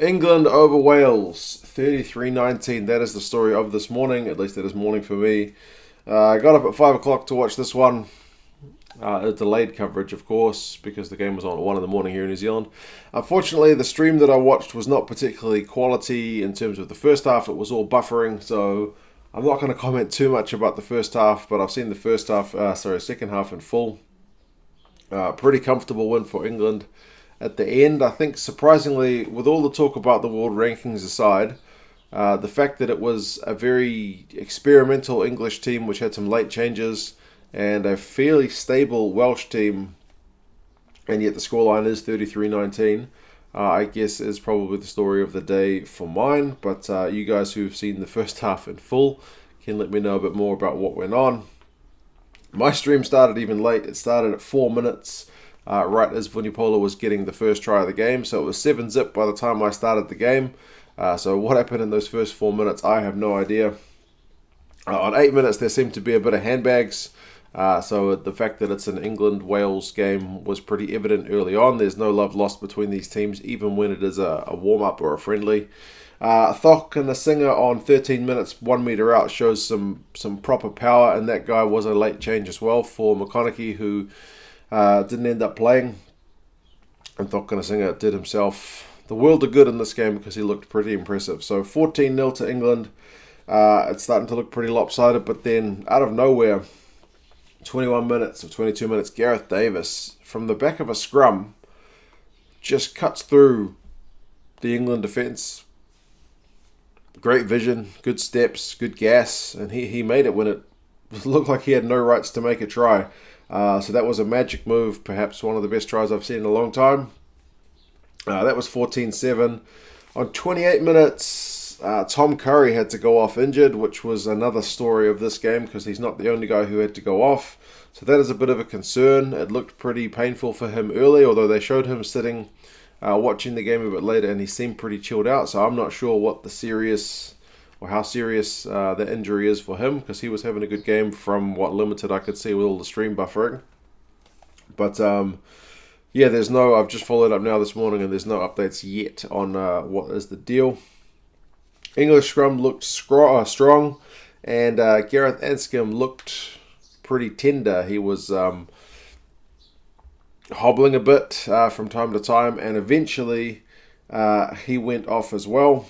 England over Wales, 33-19. That is the story of this morning. At least that is morning for me. I got up at 5 o'clock to watch this one. A delayed coverage, of course, because the game was on at 1 in the morning here in New Zealand. Unfortunately, the stream that I watched was not particularly quality in terms of the first half. It was all buffering, so I'm not going to comment too much about the first half, but I've seen the second half in full. Pretty comfortable win for England. At the end, I think, surprisingly, with all the talk about the world rankings aside, the fact that it was a very experimental English team which had some late changes and a fairly stable Welsh team, and yet the scoreline is 33-19, I guess is probably the story of the day for mine. But you guys who've seen the first half in full can let me know a bit more about what went on. My stream started even late. It started at 4 minutes. Right as Vunipola was getting the first try of the game. So it was 7-zip by the time I started the game. So what happened in those first 4 minutes, I have no idea. On 8 minutes, there seemed to be a bit of handbags. So the fact that it's an England-Wales game was pretty evident early on. There's no love lost between these teams, even when it is a warm-up or a friendly. Thock and the Singer on 13 minutes, 1 metre out, shows some proper power. And that guy was a late change as well for McConaughey, who didn't end up playing. And Singer did himself the world of good in this game because he looked pretty impressive. So 14-0 to England. It's starting to look pretty lopsided, but then out of nowhere, 21 minutes or 22 minutes, Gareth Davis from the back of a scrum just cuts through the England defence. Great vision, good steps, good gas, and he made it when it looked like he had no rights to make a try. So that was a magic move, perhaps one of the best tries I've seen in a long time. That was 14-7. On 28 minutes, Tom Curry had to go off injured, which was another story of this game because he's not the only guy who had to go off. So that is a bit of a concern. It looked pretty painful for him early, although they showed him sitting, watching the game a bit later, and he seemed pretty chilled out. So I'm not sure what how serious the injury is for him, because he was having a good game from what limited I could see with all the stream buffering. But I've just followed up now this morning and there's no updates yet on what is the deal. English scrum looked strong, and Gareth Anscombe looked pretty tender. He was hobbling a bit from time to time, and eventually he went off as well.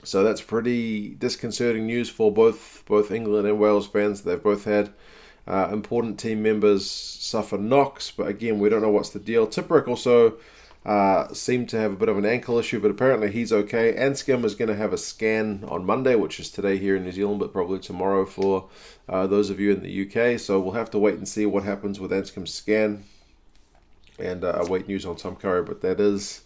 So that's pretty disconcerting news for both England and Wales fans. They've both had important team members suffer knocks, but again, we don't know what's the deal. Tipuric also seemed to have a bit of an ankle issue, but apparently he's okay. Anscombe is going to have a scan on Monday, which is today here in New Zealand, but probably tomorrow for those of you in the UK. So we'll have to wait and see what happens with Anscombe's scan, and await news on Tom Curry, but that is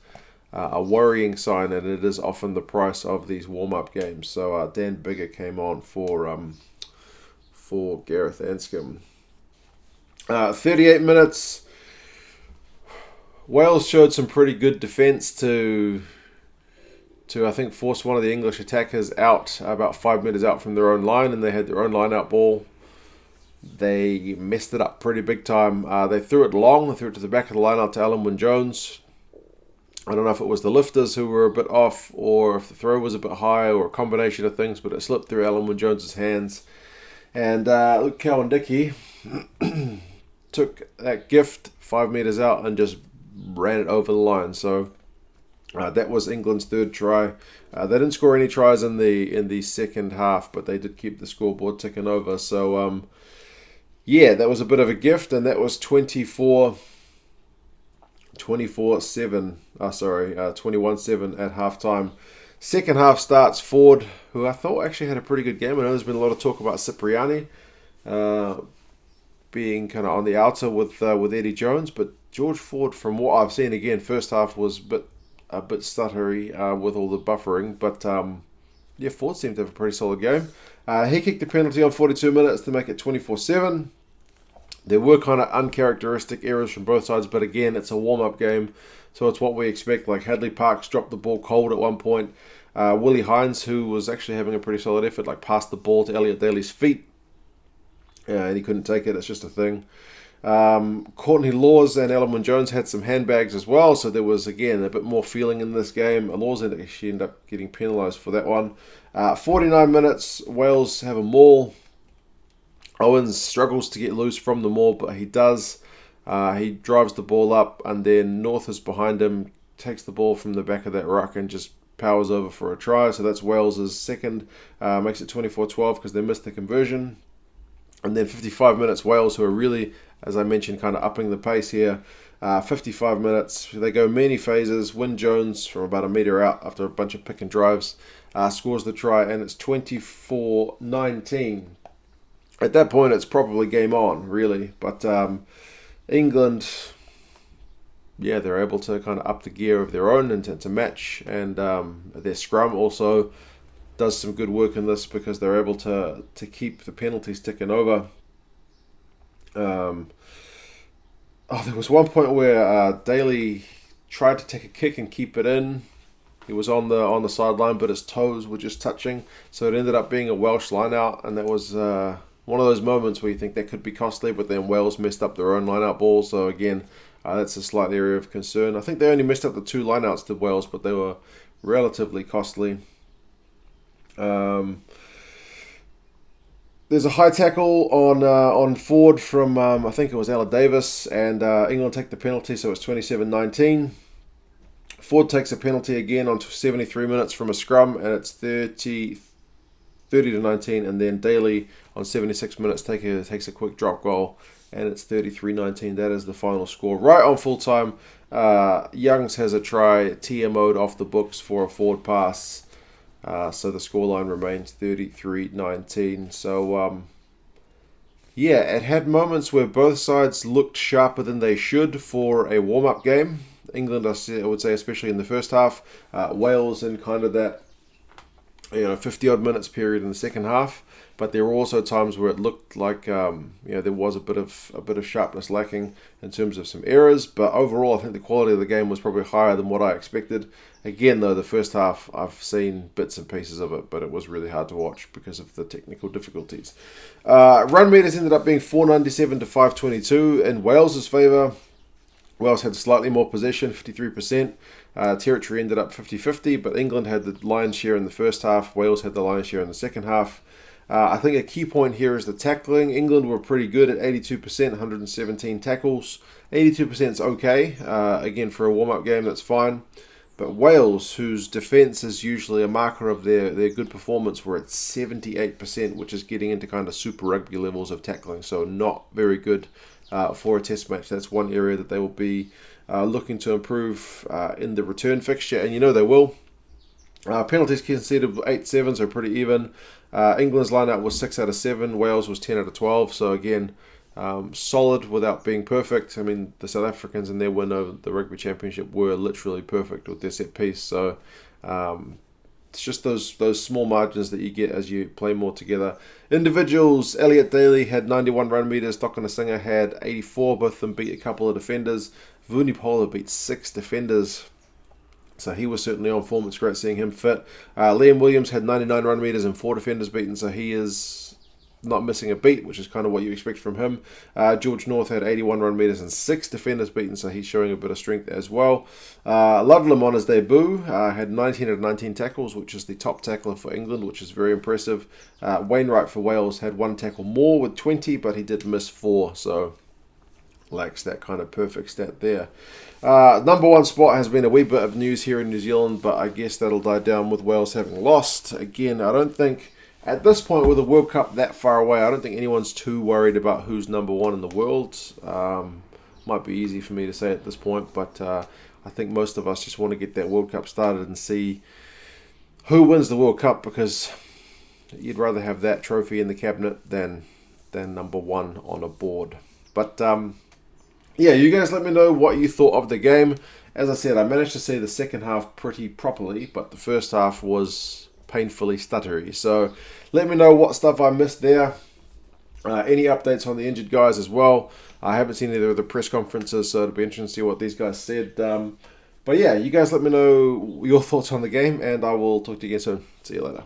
a worrying sign, and it is often the price of these warm-up games. So Dan Bigger came on for Gareth Anscombe. 38 minutes. Wales showed some pretty good defence to I think force one of the English attackers out about 5 metres out from their own line, and they had their own line-out ball. They messed it up pretty big time. They threw it long. They threw it to the back of the line out to Alan Wynne-Jones. I don't know if it was the lifters who were a bit off, or if the throw was a bit high, or a combination of things, but it slipped through Alan Wynne-Jones' hands. And Luke Cowan-Dickie took that gift 5 metres out and just ran it over the line. So that was England's third try. They didn't score any tries in the second half, but they did keep the scoreboard ticking over. So that was a bit of a gift, and that was 21-7 at halftime. Second half starts Ford, who I thought actually had a pretty good game. I know there's been a lot of talk about Cipriani being kind of on the outer with Eddie Jones, but George Ford, from what I've seen, again, first half was a bit stuttery with all the buffering, but Ford seemed to have a pretty solid game. He kicked the penalty on 42 minutes to make it 24-7. There were kind of uncharacteristic errors from both sides, but again, it's a warm-up game, so it's what we expect. Like Hadley Parks dropped the ball cold at one point. Willie Hines, who was actually having a pretty solid effort, passed the ball to Elliot Daly's feet, and he couldn't take it. It's just a thing. Courtney Laws and Ellen Jones had some handbags as well, so there was, again, a bit more feeling in this game. Laws ended up getting penalised for that one. 49 minutes, Wales have a maul. Owens struggles to get loose from the maul, but he does. He drives the ball up, and then North is behind him, takes the ball from the back of that ruck and just powers over for a try. So that's Wales' second. Makes it 24-12 because they missed the conversion. And then 55 minutes, Wales, who are really, as I mentioned, kind of upping the pace here. 55 minutes, they go many phases. Wyn Jones, from about a metre out after a bunch of pick and drives, scores the try, and it's 24-19. At that point, it's probably game on, really. But England, yeah, they're able to kind of up the gear of their own and to match. And their scrum also does some good work in this because they're able to keep the penalties ticking over. There was one point where Daly tried to take a kick and keep it in. He was on the sideline, but his toes were just touching, so it ended up being a Welsh line-out, and that was one of those moments where you think that could be costly, but then Wales messed up their own line-out ball, so again, that's a slight area of concern. I think they only messed up the 2 line-outs to Wales, but they were relatively costly. There's a high tackle on Ford from, I think it was Ella Davis, and England take the penalty, so it's 27-19. Ford takes a penalty again on 73 minutes from a scrum, and it's 30-19, and then Daly on 76 minutes takes a quick drop goal, and it's 33-19. That is the final score. Right on full time, Youngs has a try, TMO'd off the books for a forward pass. So the scoreline remains 33-19. So, yeah, it had moments where both sides looked sharper than they should for a warm-up game. England, I would say, especially in the first half. Wales in kind of that 50-odd minutes period in the second half. But there were also times where it looked like there was a bit of sharpness lacking in terms of some errors. But overall, I think the quality of the game was probably higher than what I expected. Again, though, the first half, I've seen bits and pieces of it, but it was really hard to watch because of the technical difficulties. Run meters ended up being 497 to 522 in Wales' favour. Wales had slightly more possession, 53%. Territory ended up 50-50, but England had the lion's share in the first half. Wales had the lion's share in the second half. I think a key point here is the tackling. England were pretty good at 82%, 117 tackles. 82% is okay. Again, for a warm-up game, that's fine. But Wales, whose defence is usually a marker of their good performance, were at 78%, which is getting into kind of Super Rugby levels of tackling. So not very good for a test match. That's one area that they will be looking to improve in the return fixture, and they will. Penalties conceded 8-7, so pretty even. England's line-out was 6 out of 7. Wales was 10 out of 12. So again, solid without being perfect. I mean, the South Africans in their win over the Rugby Championship were literally perfect with their set piece. So it's just those small margins that you get as you play more together. Individuals, Elliot Daly had 91 run meters. Dokana Singer had 84. Both of them beat a couple of defenders. Vunipola beat 6 defenders. So he was certainly on form. It's great seeing him fit. Liam Williams had 99 run meters and 4 defenders beaten. So he is not missing a beat, which is kind of what you expect from him. George North had 81 run meters and 6 defenders beaten, so he's showing a bit of strength as well. Ludlam on his debut had 19 out of 19 tackles, which is the top tackler for England, which is very impressive. Wainwright for Wales had 1 tackle more with 20, but he did miss 4, so lacks that kind of perfect stat there. Number 1 spot has been a wee bit of news here in New Zealand, but I guess that'll die down with Wales having lost. Again, I don't think at this point, with the World Cup that far away, I don't think anyone's too worried about who's number 1 in the world. Might be easy for me to say at this point, but I think most of us just want to get that World Cup started and see who wins the World Cup, because you'd rather have that trophy in the cabinet than number 1 on a board. But yeah, you guys let me know what you thought of the game. As I said, I managed to see the second half pretty properly, but the first half was painfully stuttery. So let me know what stuff I missed there. Any updates on the injured guys as well. I haven't seen either of the press conferences, so it'll be interesting to see what these guys said. But yeah, you guys let me know your thoughts on the game, and I will talk to you again soon. See you later.